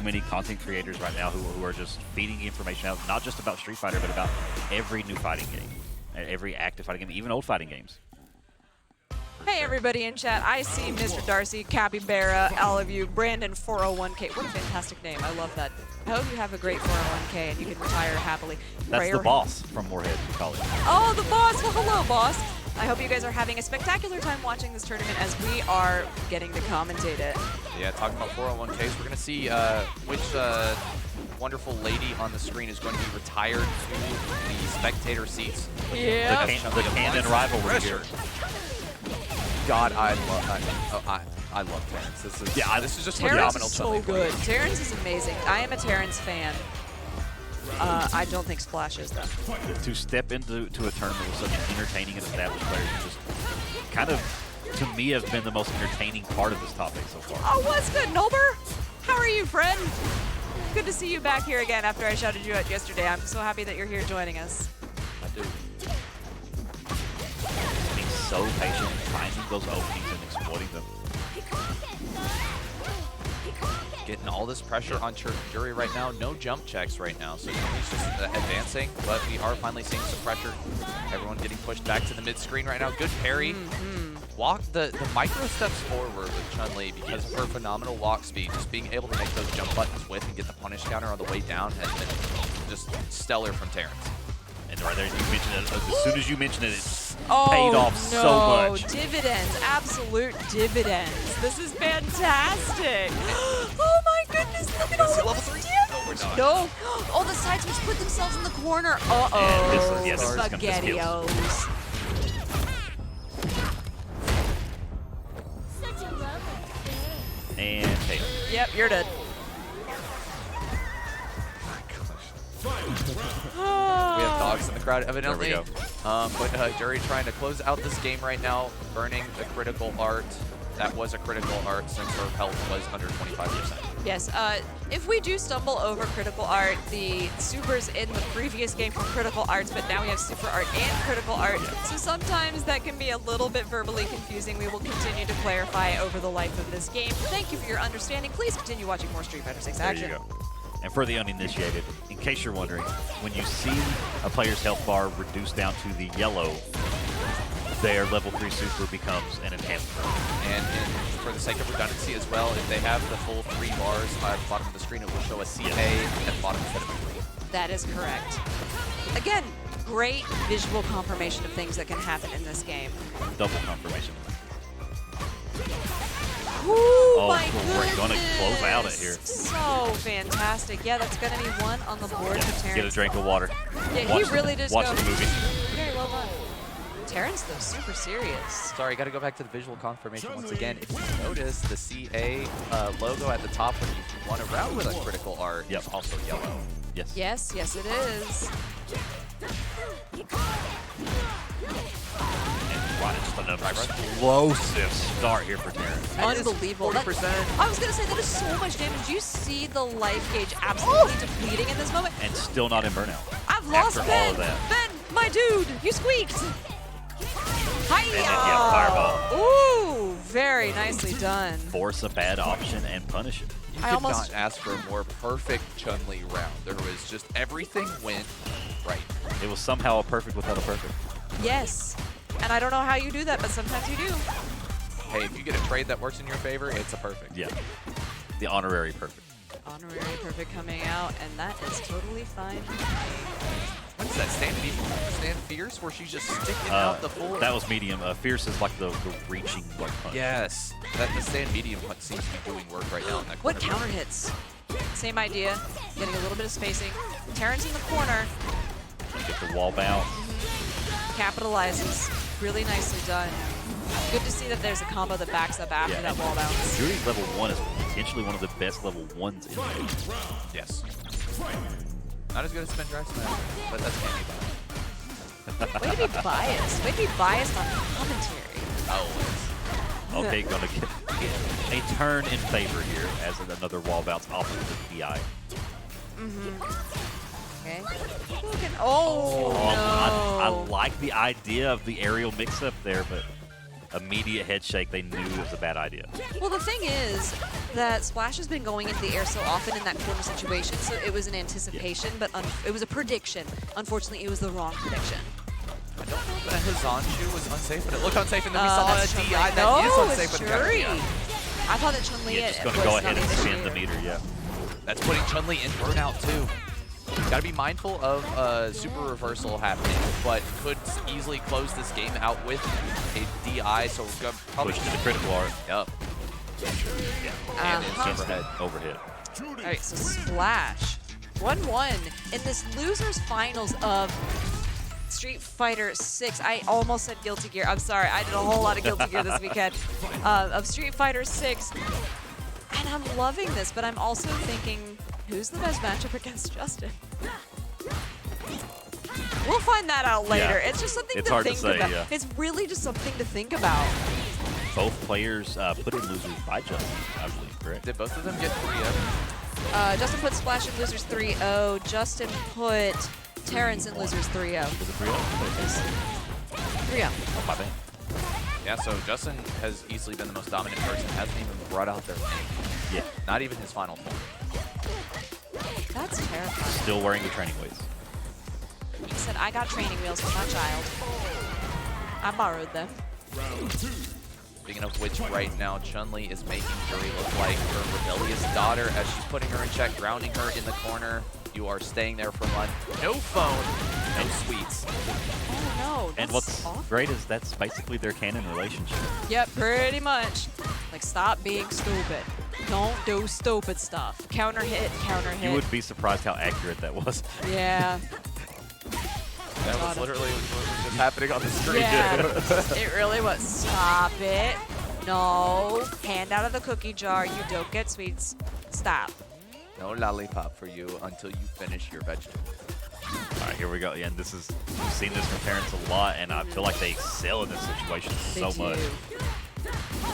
many content creators right now who are just feeding information out, not just about Street Fighter, but about every new fighting game, every active fighting game, even old fighting games. Hey everybody in chat, I see Mr. Darcy, Capybara, all of you, Brandon 401k. What a fantastic name, I love that. I hope you have a great 401k and you can retire happily. That's the boss from Moorhead College. Oh, the boss, well hello boss. I hope you guys are having a spectacular time watching this tournament as we are getting to commentate it. Yeah, talking about 401ks, we're going to see which wonderful lady on the screen is going to be retired to the spectator seats. Yeah. The canon rivalry here. God, I love Terrence. This is just Terrence phenomenal. is so good. Terrence is amazing. I am a Terrence fan. I don't think Splash is though. To step into a tournament with such entertaining and established players is just kind of, to me, has been the most entertaining part of this top 8 so far. Oh, what's good, Nolber? How are you, friend? Good to see you back here again after I shouted you out yesterday. I'm so happy that you're here joining us. I do. Being so patient, finding those openings and exploiting them. Getting all this pressure on Juri right now. No jump checks right now, so he's just advancing, but we are finally seeing some pressure. Everyone getting pushed back to the mid screen right now. Good parry. Walk the micro steps forward with Chun-Li because of her phenomenal walk speed. Just being able to make those jump buttons with and get the punish counter on the way down has been just stellar from Terrence. And right there, you mentioned it. As soon as you mentioned it, it's paid off so much. Dividends, absolute dividends. This is fantastic. Oh my goodness, look at all level of 3? this No, we're not. No. Oh, the side switch put themselves in the corner. And this is Spaghettios. And KO. Yep, you're dead. We have dogs in the crowd, evidently. There we go. But Juri trying to close out this game right now, burning the critical art. That was a critical art since her health was under 25%. Yes, if we do stumble over critical art, the supers in the previous game from critical arts, but now we have super art and critical art, so sometimes that can be a little bit verbally confusing. We will continue to clarify over the life of this game. Thank you for your understanding. Please continue watching more Street Fighter 6 action. There you go. And for the uninitiated, in case you're wondering, when you see a player's health bar reduced down to the yellow, their level 3 super becomes an enhancement. And for the sake of redundancy as well, if they have the full 3 bars at the bottom of the screen, it will show a CA at the bottom instead of a green. That is correct. Again, great visual confirmation of things that can happen in this game. Double confirmation. Ooh, my we're gonna close out it goodness. here. So fantastic. Yeah, that's gonna be 1 on the board for Terrence. Get a drink of water. Yeah, Watch he really does watch go. the movie. Very well done. Terrence, though, super serious. Sorry, got to go back to the visual confirmation once again. If you notice, the CA logo at the top when you run around with a critical art is also yellow. Yes. Yes, yes it is. And right, just another explosive start here for Terrence. Unbelievable. 40%. I was going to say, that is so much damage. Do you see the life gauge absolutely depleting in this moment? And still not in burnout. I've lost After Ben. all of that. Ben, my dude, you squeaked. Hiya! Fireball. Ooh, very nicely done. Force a bad option and punish it. You I could almost- not ask for a more perfect Chun-Li round. There was just everything went right. It was somehow a perfect without a perfect. Yes. And I don't know how you do that, but sometimes you do. Hey, if you get a trade that works in your favor, it's a perfect. Yeah. The honorary perfect. Honorary perfect coming out, and that is totally fine. What is that, stand fierce, where she's just sticking out the full? That was medium. Fierce is like the reaching like punch. Yes, the stand medium punch seems to be doing work right now in that What corner. counter hits? Same idea, getting a little bit of spacing. Terrence in the corner, Get the wall bounce. capitalizes. Really nicely done. Good to see that there's a combo that backs up after that wall bounce. Juri's level 1 is potentially one of the best level 1s in the game. Yes. Not as good as Spin Drive Smash, but that's candy bad. Way to be biased. Way to be biased on commentary. Oh, Okay, gonna get a turn in favor here as another wall bounce off of the PI. Okay. Oh, no. I like the idea of the aerial mix-up there, but immediate head shake, they knew it was a bad idea. Well, the thing is that Splash has been going into the air so often in that corner situation, so it was an anticipation, but it was a prediction. Unfortunately, it was the wrong prediction. I don't know if that Hazanchu was unsafe, but it looked unsafe, and then we saw That's a DI Chun-Li. that No, is unsafe it's with Juri. Chun-Li. I thought that Chun-Li Yeah, just was going to go ahead not and even spin the here. meter, yeah. That's putting Chun-Li in burnout, too. Got to be mindful of super reversal happening, but could easily close this game out with a DI, so we're going to probably Push to the critical art. Yep. And it's overhead. Overhead. All right, so Splash, 1-1 in this losers finals of Street Fighter 6. I almost said Guilty Gear. I'm sorry, I did a whole lot of Guilty Gear this weekend. Of Street Fighter 6, and I'm loving this, but I'm also thinking, who's the best matchup against Justin? We'll find that out later. Yeah. It's just something It's to hard to think say, about. yeah. It's really just something to think about. Both players put in losers by Justin, I believe, correct? Did both of them get 3-0? Justin put Splash in losers 3-0. Justin put Terrence in losers 3-0. Was it 3-0? 3-0. Oh, my bad. Yeah, so Justin has easily been the most dominant person, hasn't even brought out their name. Yeah. Not even his final form. That's terrifying. Still wearing the training weights. He said, I got training wheels for my child. I borrowed them. Speaking of which, right now, Chun-Li is making Juri look like her rebellious daughter as she's putting her in check, grounding her in the corner. You are staying there for lunch. No phone, no sweets. Oh, no. And what's great is that's basically their canon relationship. Yep, pretty much. Like, stop being stupid. Don't do stupid stuff. Counter hit, counter hit. You would be surprised how accurate that was. Yeah. That was literally what was just happening on the screen. Yeah. It really was. Stop it. No. Hand out of the cookie jar. You don't get sweets. Stop. No lollipop for you until you finish your vegetable. All right, here we go. Yeah, and this is, we've seen this from Terrence a lot, and I feel like they excel in this situation so much.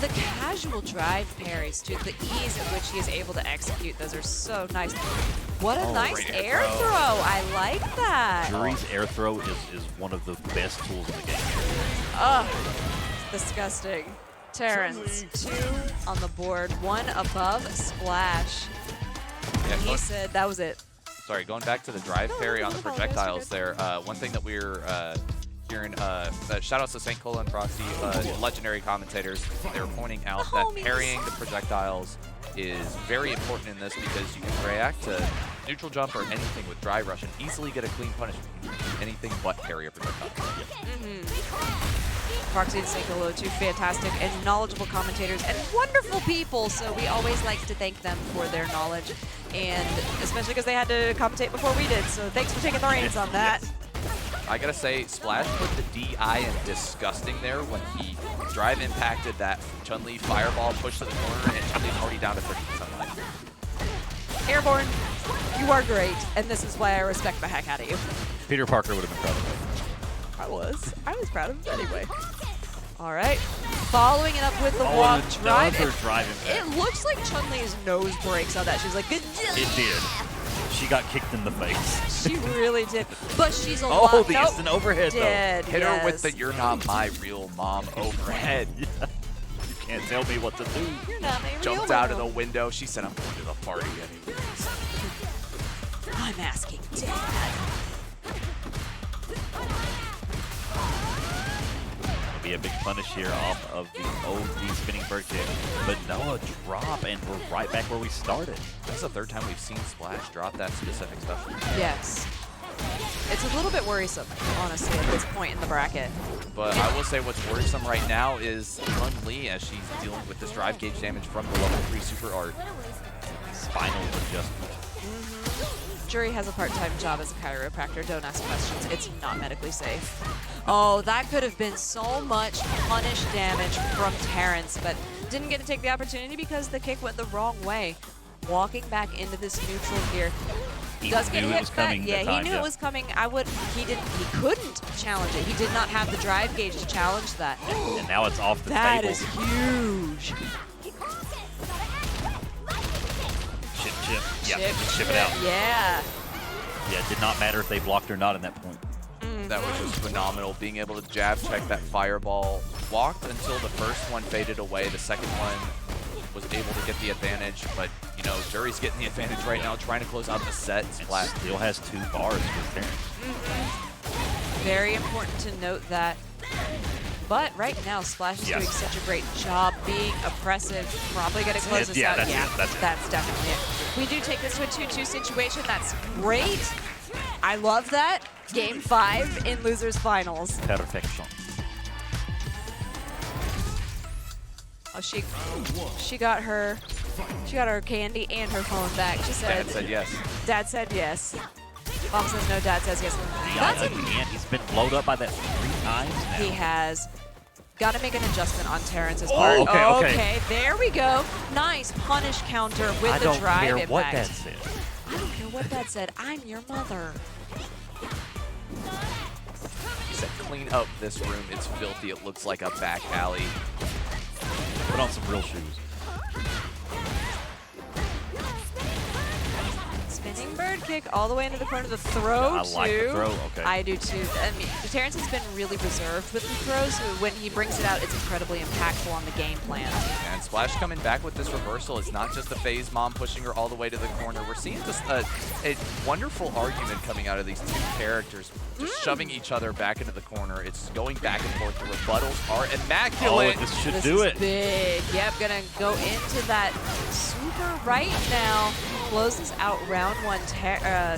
The casual drive parries, too, the ease at which he is able to execute those are so nice. What a nice great air air throw. throw. I like that. Juri's air throw is one of the best tools in the game. Ugh. Disgusting. Terrence, 2 on the board, 1 above Splash. Yeah, And he said that was it. Sorry, going back to the drive parry on the projectiles there, one thing that we're hearing, shout outs to St. Cola and Proxy, legendary commentators, they were pointing out that parrying the projectiles is very important in this because you can react to neutral jump or anything with drive rush and easily get a clean punishment. Anything but parry a projectile. Proxy and Seikolo, 2 fantastic and knowledgeable commentators and wonderful people, so we always like to thank them for their knowledge, and especially because they had to commentate before we did, so thanks for taking the reins on that. I gotta say, Splash put the DI in disgusting there when he drive impacted that Chun-Li fireball push to the corner, and Chun-Li's already down to 30% life. Airborne, you are great, and this is why I respect the heck out of you. Peter Parker would have been proud of it. I was proud of him anyway. All right, following it up with the walk drive. Another drive impact. It looks like Chun-Li's nose breaks on that. She's like, good. It did. She got kicked in the face. She really did, but she's a lot. Oh, the instant overhead, dead, Hit her with the yes. "You're not my real mom" overhead. Yeah. You can't tell me what to do. You're not my real Jumped out of the mom. window. She said, "I'm going to the party anyways." I'm asking Dad. Be a big punish here off of the OD spinning bird kick, but no, a drop, and we're right back where we started. This is the 3rd time we've seen Splash drop that specific special. Yes. It's a little bit worrisome, honestly, at this point in the bracket. But I will say what's worrisome right now is Chun-Li as she's dealing with this drive gauge damage from the level 3 super art. Spinal adjustment. Juri has a part-time job as a chiropractor. Don't ask questions. It's not medically safe. Oh, that could have been so much punish damage from Terrence, but didn't get to take the opportunity because the kick went the wrong way. Walking back into this neutral gear. He Does get knew hit it was coming back. Yeah, that time, he knew it was coming. He couldn't challenge it. He did not have the drive gauge to challenge that. And now it's off the That table. is huge. Chip. Yeah, chip it out. Yeah. Yeah, it did not matter if they blocked or not in that point. That was just phenomenal. Being able to jab check that fireball walked until the first one faded away. The second one was able to get the advantage, but you know, Juri's getting the advantage right now, trying to close out the set. And still has 2 bars with Terrence. Very important to note that. But right now, Splash is doing such a great job being oppressive. Probably going to close this out. That's definitely it. We do take this to a 2-2 situation. That's great. I love that. Game 5 in losers finals. Perfection. Oh, she got her candy and her phone back. She said. Dad said yes. Dad said yes. Mom says no. Dad says yes. That's again. He's been blowed up by that 3 times now. He has. Got to make an adjustment on Terrence's part. Okay, there we go. Nice punish counter with the drive impact. I don't care what Dad said. I don't care what Dad said. I'm your mother. He said, clean up this room. It's filthy. It looks like a back alley. Put on some real shoes. Spinning bird kick all the way into the corner. The throw, I like the throw, okay. I do too. I mean, Terrence has been really reserved with the throws, so when he brings it out, it's incredibly impactful on the game plan. And Splash coming back with this reversal. It's not just the phase mom pushing her all the way to the corner. We're seeing just a wonderful argument coming out of these 2 characters, just shoving each other back into the corner. It's going back and forth. The rebuttals are immaculate. Oh, this should this do is it. Big. Yep, gonna go into that super right now. Closes out round 1.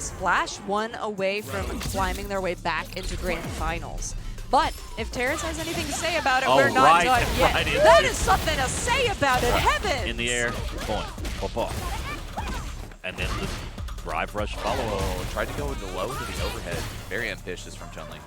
Splash 1 away from climbing their way back into grand finals. But if Terrence has anything to say about it, we're not done yet. That is something to say about it. Heavens! In the air, point, pop off. And then the drive rush follow. Oh, tried to go with the low to the overhead. Very ambitious from Chun-Li.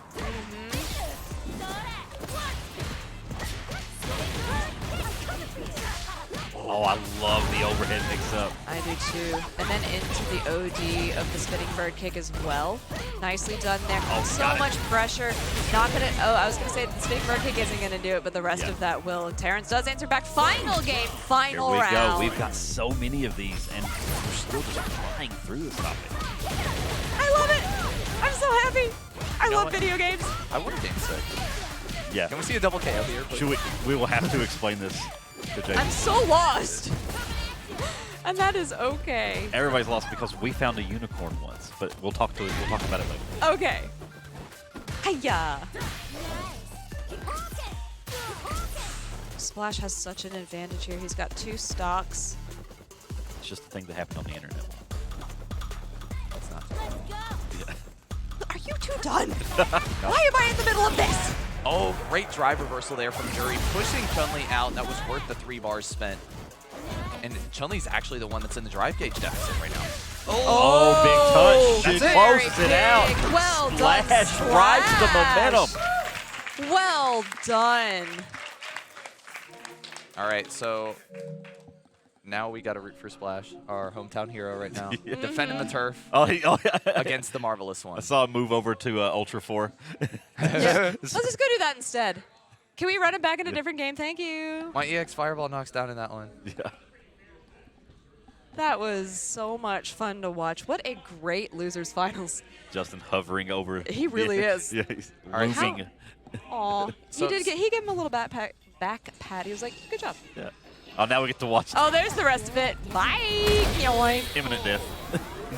Oh, I love the overhead mix-up. I do too. And then into the OD of the spinning bird kick as well. Nicely done there. Oh, so much pressure. Not gonna. Oh, I was gonna say the spinning bird kick isn't gonna do it, but the rest of that will. And Terrence does answer back. Final game, final round. Here we go. We've got so many of these, and we're still just flying through this topic. I love it. I'm so happy. I love video games. I want a game 6. Yeah. Can we see a double KO here, please? We will have to explain this to Jake. I'm so lost. And that is okay. Everybody's lost because we found a unicorn once, but we'll talk about it later. Okay. Hiya. Splash has such an advantage here. He's got 2 stocks. It's just a thing that happened on the internet. That's not. Are you 2 done? Why am I in the middle of this? Oh, great drive reversal there from Juri, pushing Chun-Li out. That was worth the 3 bars spent. And Chun-Li's actually the one that's in the drive gauge deficit right now. Oh, big touch. She closes it out. Well done, Splash rides the momentum. Well done. All right, so now we got to root for Splash, our hometown hero right now, defending the turf against the Marvelous One. I saw him move over to Ultra 4. Yeah. Let's just go do that instead. Can we run it back in a different game? Thank you. My EX Fireball knocks down in that one. Yeah. That was so much fun to watch. What a great losers finals. Justin hovering over. He really is. Yeah, he's right, moving. Aw. So- he gave him a little back pat. He was like, good job. Yeah. Oh, now we get to watch Oh, there's the rest of it. Bye. Yoink. imminent death.